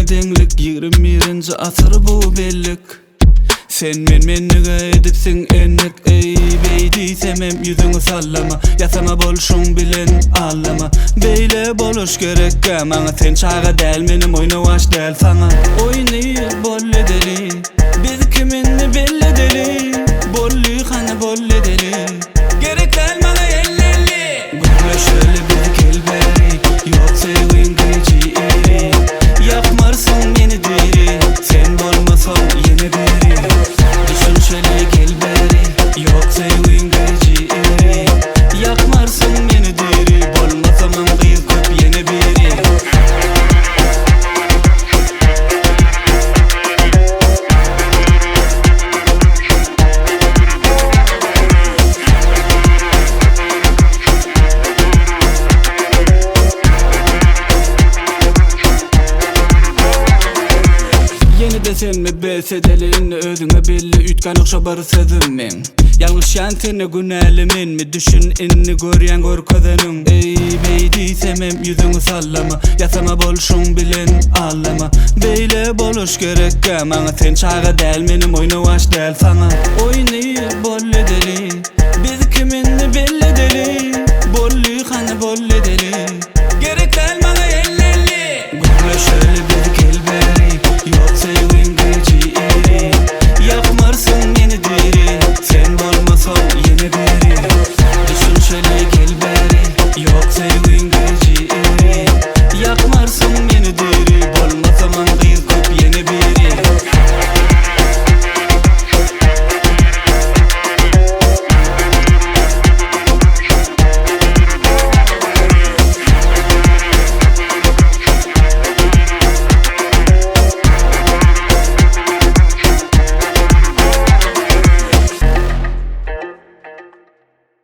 denglik 21. asır bu bellik. Sen mennige edipsin ennek ey beydi semem yüzüňi sallama yasama bolşuň bilen allama beýle boluş gerek maňa sen çaga däl menim oýna baş däl saňa oýny bolle deli biz kiminni belle deli bolly hana bolle deli gerek däl maňa elleli gülme şöyle bir kelberi ýoksa öýün gıcı eri ýakmarsyň meni diri sen bolmasaň ýene biri düşün şöyle gel beri ýoksa öýün gıcı eri ýakmarsyň meni diri bolmasaň gyz köp ýene biri sen mi besedelin özüňe belli ütkan okşabar sözüm men ýalňyş ýan seni günälimin mi düşün inni görýän görkezeniň ey beýdi semem yüzüňi sallama ýasama bolşuň bilen allama beýle boluş gerek maňa sen çaga däl menim oýna baş däl saňa oýny